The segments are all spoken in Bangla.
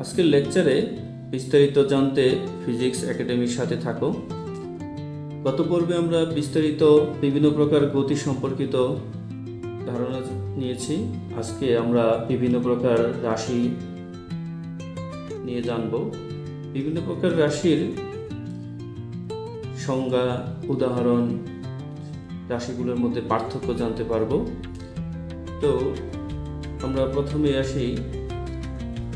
আজকের লেকচারে বিস্তারিত জানতে ফিজিক্স একাডেমির সাথে থাকো। গত পর্বে আমরা বিস্তারিত বিভিন্ন প্রকার গতি সম্পর্কিত ধারণা নিয়েছি। আজকে আমরা বিভিন্ন প্রকার রাশি নিয়ে জানব। বিভিন্ন প্রকার রাশির সংজ্ঞা, উদাহরণ, রাশিগুলোর মধ্যে পার্থক্য জানতে পারবো। তো আমরা প্রথমে আসি,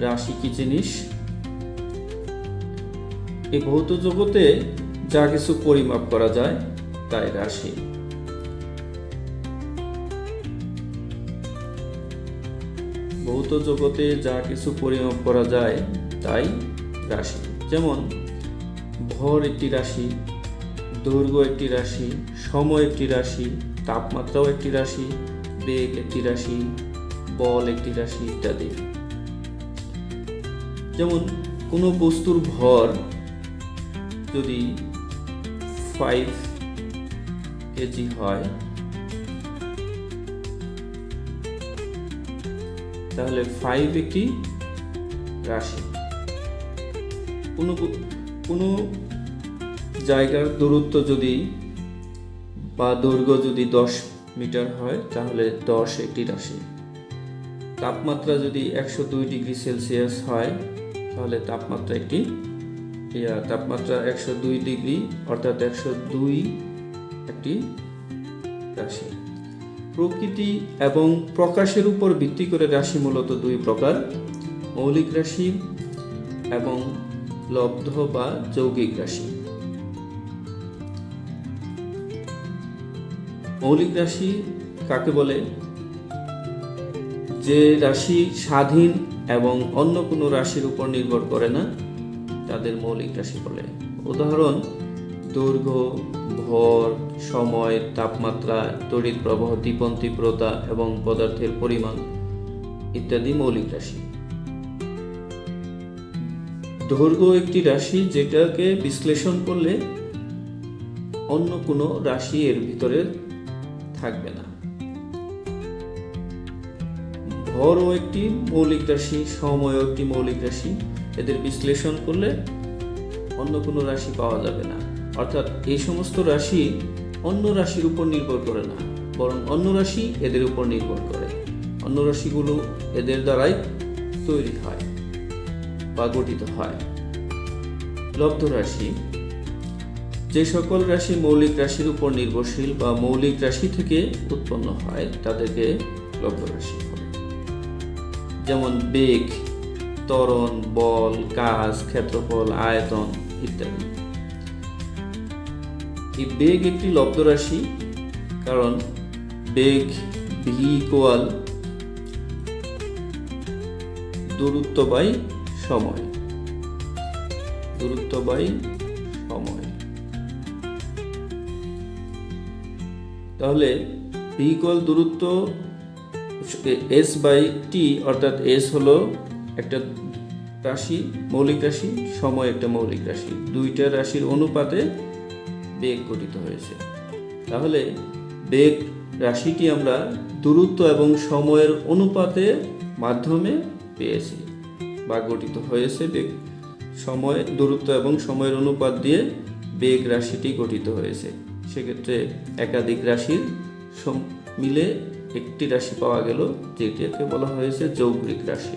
রাশি কি জিনিস? এই ভৌত জগতে যা কিছু পরিমাপ করা যায় তাই রাশি। ভৌত জগতে যা কিছু পরিমাপ করা যায় তাই রাশি। যেমন ভর একটি রাশি, দৈর্ঘ্য একটি রাশি, সময় একটি রাশি, তাপমাত্রাও একটি রাশি, বেগ একটি রাশি, বল একটি রাশি ইত্যাদি। যেমন কোনো বস্তুর ভর যদি 5 কেজি হয়, তাহলে 5 একটি রাশি। কোনো জায়গার দূরত্ব যদি বা দৈর্ঘ্য যদি 10 মিটার হয়, তাহলে 10 একটি রাশি। তাপমাত্রা যদি 102 ডিগ্রি সেলসিয়াস হয়, তাহলে তাপমাত্রা 102 ডিগ্রি অর্থাৎ 102 একটি রাশি। প্রকৃতি এবং প্রকাশের উপর ভিত্তি করে রাশি মূলত দুই প্রকার: মৌলিক রাশি এবং লব্ধ বা যৌগিক রাশি। মৌলিক রাশি কাকে বলে? যে রাশি স্বাধীন এবং অন্য কোনো রাশির উপর নির্ভর করে না, তাদের মৌলিক রাশি বলে। উদাহরণ: দৈর্ঘ্য, ভর, সময়, তাপমাত্রা, তড়িৎ প্রবাহ, দীপন তীব্রতা এবং পদার্থের পরিমাণ ইত্যাদি মৌলিক রাশি। দৈর্ঘ্য একটি রাশি যেটাকে বিশ্লেষণ করলে অন্য কোনো রাশি এর ভিতরে থাকবে না। ভরও একটি মৌলিক রাশি, সময়ও একটি মৌলিক রাশি। এদের বিশ্লেষণ করলে অন্য কোনো রাশি পাওয়া যাবে না। অর্থাৎ এই সমস্ত রাশি অন্য রাশির উপর নির্ভর করে না, বরং অন্য রাশি এদের উপর নির্ভর করে। অন্য রাশিগুলো এদের দ্বারাই তৈরি হয় বা গঠিত হয়। লব্ধ রাশি: যে সকল রাশি মৌলিক রাশির উপর নির্ভরশীল বা মৌলিক রাশি থেকে উৎপন্ন হয় তাদেরকে লব্ধ রাশি বলে। যেমন বেগ, ত্বরণ, বল, কাজ, ক্ষেত্রফল, আয়তন ইত্যাদি। এই বেগ একটি লব্ধ রাশি, কারণ বেগ ভি ইকুয়াল দূরত্ব বাই সময়। দূরত্ব বাই সময়। তাহলে ভি ইকুয়াল দূরত্ব এস বাই টি, অর্থাৎ এস হলো একটা রাশি, মৌলিক রাশি, সময় একটা মৌলিক রাশি। দুইটা রাশির অনুপাতে বেগ গঠিত হয়েছে। তাহলে বেগ রাশিটি আমরা দূরত্ব এবং সময়ের অনুপাতের মাধ্যমে পেয়েছি বা গঠিত হয়েছে। বেগ সময়, দূরত্ব এবং সময়ের অনুপাত দিয়ে বেগ রাশিটি গঠিত হয়েছে। সেক্ষেত্রে একাধিক রাশির মিলে একটি রাশি পাওয়া গেল, যেটিকে বলা হয়েছে যৌগিক রাশি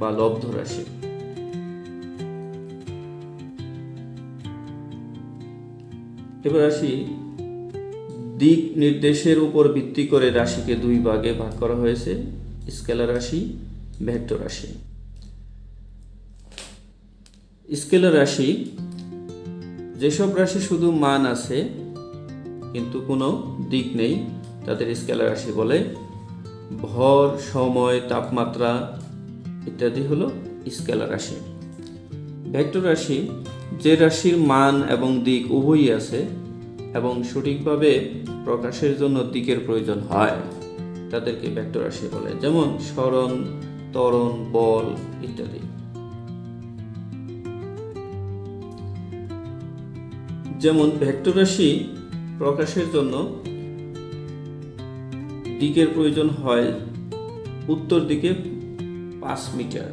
বা লব্ধ রাশি। এবার আসি, দিক নির্দেশের উপর ভিত্তি করে রাশিকে দুই ভাগে ভাগ করা হয়েছে: স্কেলার রাশি, ভেক্টর রাশি। স্কেলার রাশি যেসব রাশি শুধু মান আছে কিন্তু কোনো দিক নেই, তাদের স্কেলার রাশি বলে। ভর, সময়, তাপমাত্রা ইত্যাদি হলো স্কেলার রাশি। ভেক্টর রাশি যে রাশির মান এবং দিক উভয়ই আছে এবং সঠিকভাবে প্রকাশের জন্য দিকের প্রয়োজন হয়, তাদেরকে ভেক্টর রাশি বলে। যেমন সরণ, ত্বরণ, বল ইত্যাদি। যেমন ভেক্টর রাশি প্রকাশের জন্য দিকের প্রয়োজন হয় উত্তর দিকে 5 মিটার,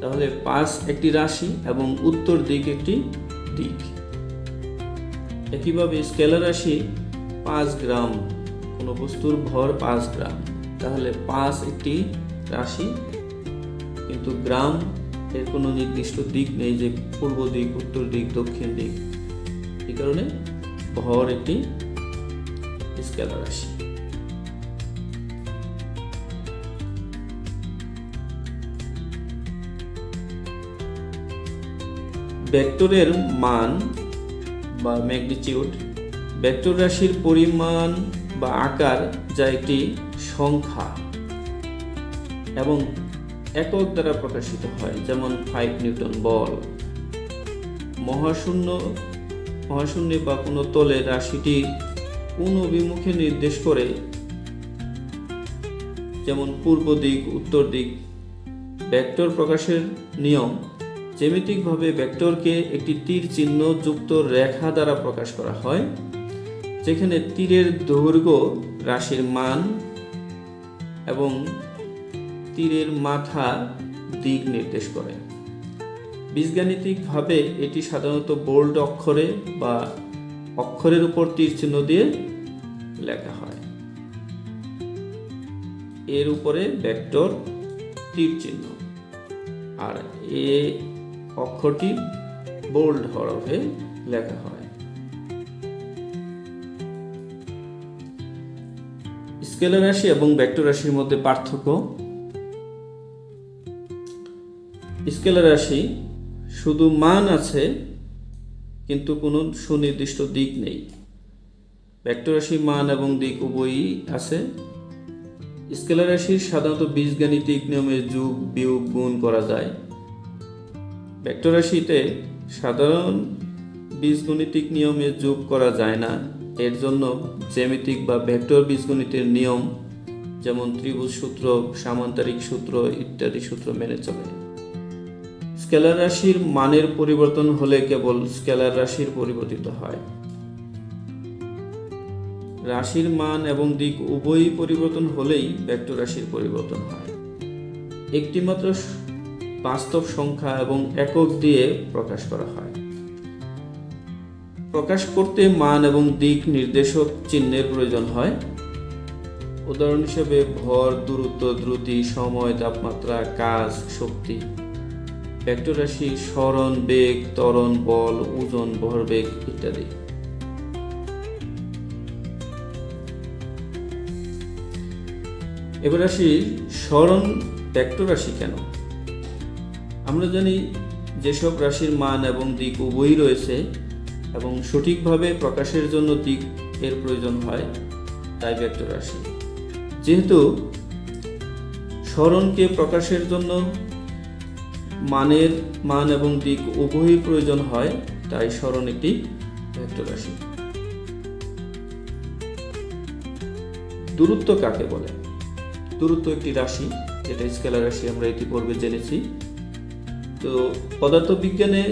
তাহলে পাস একটি রাশি এবং উত্তর দিক একটি দিক। একইভাবে স্কেলার রাশি 5 গ্রাম, কোনো বস্তুর ভর 5 গ্রাম, তাহলে 5 একটি রাশি, কিন্তু গ্রাম এর কোনো নির্দিষ্ট দিক নেই যে পূর্ব দিক, উত্তর দিক, দক্ষিণ দিক। এই কারণে ভর একটি স্কেলার রাশি। ভেক্টরের মান বা ম্যাগনিটিউড, ভেক্টর রাশির পরিমাণ বা আকার যা একটি সংখ্যা এবং একক দ্বারা প্রকাশিত হয়, যেমন 5 নিউটন বল। মহাশূন্যে বা কোনো তলে রাশিটি কোন অভিমুখে নির্দেশ করে, যেমন পূর্ব দিক, উত্তর দিক। ভেক্টর প্রকাশের নিয়ম, জ্যামিতিকভাবে ভেক্টরকে একটি তীর চিহ্ন যুক্ত রেখা দ্বারা প্রকাশ করা হয়, যেখানে তীরের দৈর্ঘ্য রাশির মান এবং তীরের মাথা দিক নির্দেশ করে। বীজগাণিতিকভাবে এটি সাধারণত বোল্ড অক্ষরে বা অক্ষরের উপর তীর চিহ্ন দিয়ে লেখা হয়। এর উপরে ভেক্টর তীর চিহ্ন, আর এ অক্ষরটি বোল্ড হরফে লেখা হয়। স্কেলার রাশি এবং ভেক্টর রাশির মধ্যে পার্থক্য। স্কেলার রাশি শুধু মান আছে কিন্তু কোনো সুনির্দিষ্ট দিক নেই। ভেক্টর রাশি মান এবং দিক উভয়ই আছে। স্কেলার রাশির সাধারণত বীজগাণিতিক নিয়মে যোগ, বিয়োগ, গুণ করা যায়। ভেক্টর রাশিতে সাধারণ বীজগণিতিক নিয়মে যোগ করা যায় না। এর জন্য জ্যামিতিক বা ভেক্টর বীজগণিতের নিয়ম, যেমন ত্রিভুজ সূত্র, সামান্তরিক সূত্র ইত্যাদি সূত্র মেনে চলে। স্কেলার রাশির মানের পরিবর্তন হলে কেবল স্কেলার রাশির পরিবর্তিত হয়। রাশির মান এবং দিক উভয়ই পরিবর্তন হলেই ভেক্টর রাশির পরিবর্তন হয়। একটি মাত্র বাস্তব সংখ্যা এবং একক দিয়ে প্রকাশ করা হয়। প্রকাশ করতে মান এবং দিক নির্দেশক চিহ্নের প্রয়োজন হয়। উদাহরণ হিসেবে ভর, দূরত্ব, দ্রুতি, সময়, তাপমাত্রা, কাজ, শক্তি। ভেক্টর রাশি সরণ, বেগ, ত্বরণ, বল, ওজন, ভরবেগ ইত্যাদি। এবার আসি সরণ ভেক্টর রাশি কেন। আমরা জানি যেসব রাশির মান এবং দিক উভয়ই রয়েছে এবং সঠিকভাবে প্রকাশের জন্য দিক এর প্রয়োজন হয়, তাই ভেক্টর রাশি। যেহেতু সরণকে প্রকাশের জন্য মান এবং দিক উভয়ই প্রয়োজন হয়, তাই সরণ একটি ভেক্টর রাশি। দূরত্ব কাকে বলে? দূরত্ব একটি রাশি, যেটা স্কেলার রাশি, আমরা ইতিপূর্বে জেনেছি। তো পদার্থবিজ্ঞানে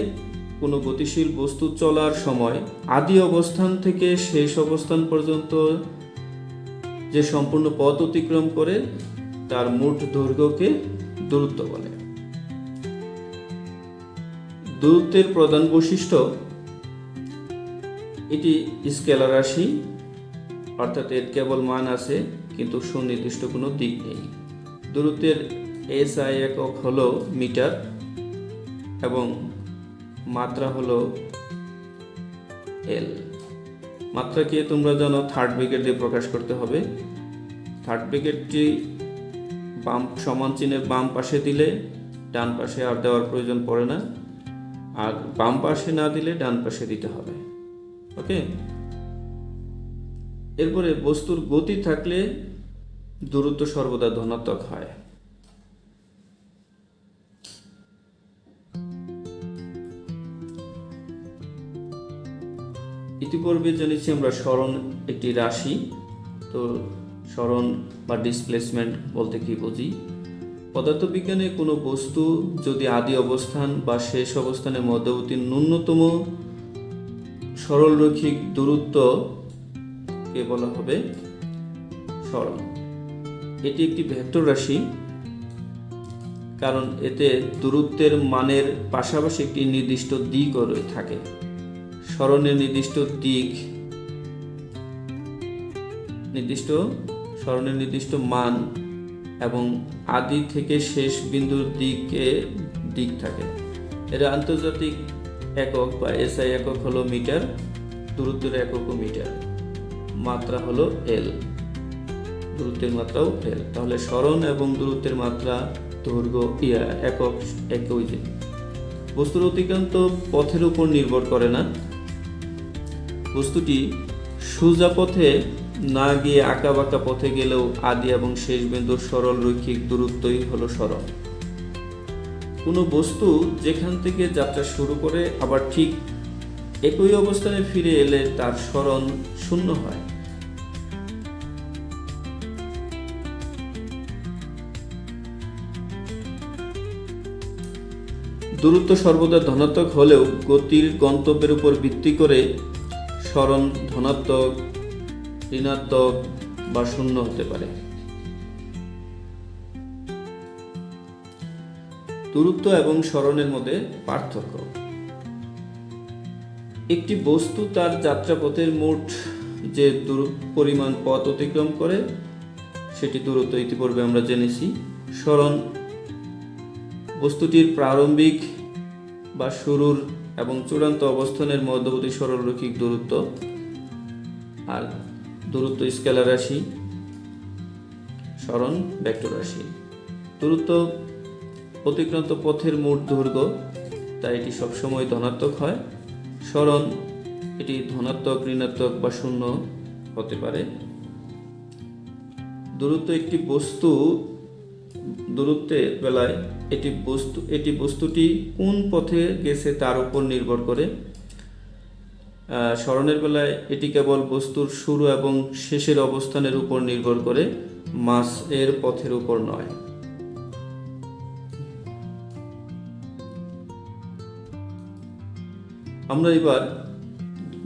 কোনো গতিশীল বস্তু চলার সময় আদি অবস্থান থেকে শেষ অবস্থান পর্যন্ত যে সম্পূর্ণ পথ অতিক্রম করে তার মোট দৈর্ঘ্যকে দূরত্ব বলে। দূরত্বের প্রধান বৈশিষ্ট্য, এটি স্কেলার রাশি, অর্থাৎ এর কেবল মান আছে কিন্তু সুনির্দিষ্ট কোনো দিক নেই। দূরত্বের SI একক হলো মিটার এবং মাত্রা হলো L। মাত্রাকে তোমরা জানো থার্ড ব্র্যাকেট দিয়ে প্রকাশ করতে হবে। থার্ড ব্র্যাকেটটি সমান চিহ্নের বাম পাশে দিলে ডান পাশে আর দেওয়ার প্রয়োজন পড়ে না, আর বাম পাশে না দিলে ডান পাশে দিতে হবে। ওকে। এরপরে বস্তুর গতি থাকলে দূরত্ব সর্বদা ধনাত্মক হয়। ইতিপূর্বে জেনেছি আমরা সরণ একটি রাশি। তো সরণ বা ডিসপ্লেসমেন্ট বলতে কি বুঝি? পদার্থবিজ্ঞানে কোনো বস্তু যদি আদি অবস্থান বা শেষ অবস্থানের মধ্যবর্তী ন্যূনতম সরলরৈখিক দূরত্বকে বলা হবে সরণ। এটি একটি ভেক্টর রাশি কারণ এতে দূরত্বের মানের পাশাপাশি একটি নির্দিষ্ট দিকও থাকে। সরণের নির্দিষ্ট মান এবং আদি থেকে শেষ বিন্দুর দিক থাকে। এর আন্তর্জাতিক একক বা এসআই একক হলো মিটার, দূরত্বের এককও মিটার, মাত্রা হলো এল, দূরত্বের মাত্রাও এল। তাহলে সরণ এবং দূরত্বের মাত্রা দৈর্ঘ্য একক একই। বস্তুর অতিক্রান্ত পথের উপর নির্ভর করে না। বস্তুটি সোজা পথে না গিয়ে আঁকা বাঁকা পথে গেলেও আদি এবং শেষ বিন্দুর সরল রৈখিক দূরত্বই হলো সরণ। কোনো বস্তু যেখান থেকে যাত্রা শুরু করে আবার ঠিক একই অবস্থানে ফিরে এলে তার সরণ শূন্য হয়। দূরত্ব সর্বদা ধনাত্মক হলেও গতির গন্তব্যের উপর ভিত্তি করে সরণ ধনাত্মক, ঋণাত্মক বা শূন্য হতে পারে। দূরত্ব এবং সরণের মধ্যে পার্থক্য। একটি বস্তু তার যাত্রাপথের মোট যে পরিমাণ পথ অতিক্রম করে সেটি দূরত্ব ইতিপূর্বে আমরা জেনেছি। সরণ বস্তুটির প্রারম্ভিক বা শুরুর এবং চূড়ান্ত অবস্থানের মধ্যবর্তী সরলরৈখিক দূরত্ব। আর দূরত্ব স্কেলার রাশি, সরণ ভেক্টর রাশি। দূরত্ব অতিক্রান্ত পথের মোট দৈর্ঘ্য, তাই এটি সবসময় ধনাত্মক হয়। সরণ এটি ধনাত্মক, ঋণাত্মক বা শূন্য হতে পারে। দূরত্ব একটি বস্তু, দূরত্বের বেলায় এটি বস্তুটি কোন পথে গেছে তার উপর নির্ভর করে। সরণের বেলায় এটি কেবল বস্তুর শুরু এবং শেষের অবস্থানের উপর নির্ভর করে, মাস এর পথের উপর নয়। আমরা এবার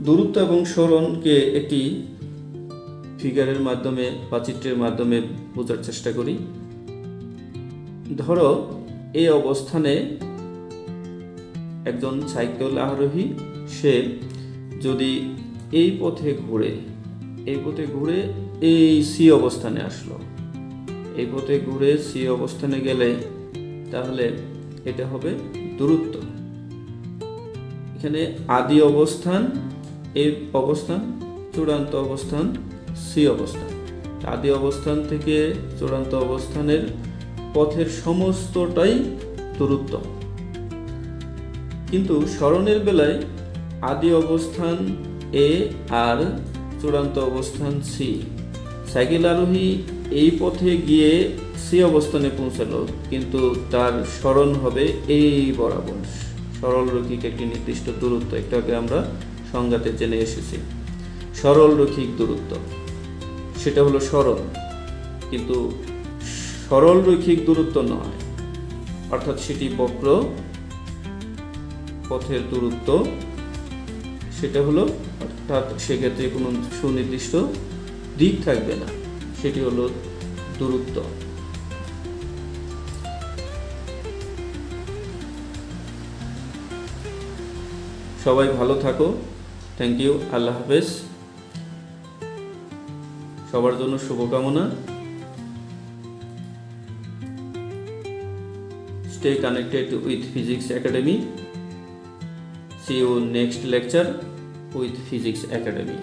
দূরত্ব এবং সরণকে একটি ফিগারের মাধ্যমে বা চিত্রের মাধ্যমে বোঝার চেষ্টা করি। ধরো এই অবস্থানে একজন সাইকেল আরোহী, সে যদি এই পথে ঘুরে এই সি অবস্থানে আসলো, এই পথে ঘুরে সি অবস্থানে গেলে তাহলে এটা হবে দূরত্ব। এখানে আদি অবস্থান এই অবস্থান, চূড়ান্ত অবস্থান সি অবস্থান। আদি অবস্থান থেকে চূড়ান্ত অবস্থানের পথের সমস্তটাই দূরত্ব। কিন্তু সরণের বেলায় আদি অবস্থান এ আর চূড়ান্ত অবস্থান সি। সাইকেল আরোহী এই পথে গিয়ে সি অবস্থানে পৌঁছালো, কিন্তু তার সরণ হবে এই বরাবর। সরল রৈখিক একটি নির্দিষ্ট দূরত্ব, একটু আগে আমরা সংজ্ঞাতে জেনে এসেছি। সরল রৈখিক দূরত্ব সেটা হলো সরণ, কিন্তু সরল রৈখিক দূরত্ব নয়, অর্থাৎ সেটি বক্র পথের দূরত্ব। সেটা হলো, অর্থাৎ সেক্ষেত্রে কোনো সুনির্দিষ্ট দিক থাকবে না, সেটি হলো দূরত্ব। সবাই ভালো থাকো। Thank you. আল্লাহ হাফেজ। সবার জন্য শুভকামনা। Stay connected with Physics Academy. See you next lecture with Physics Academy.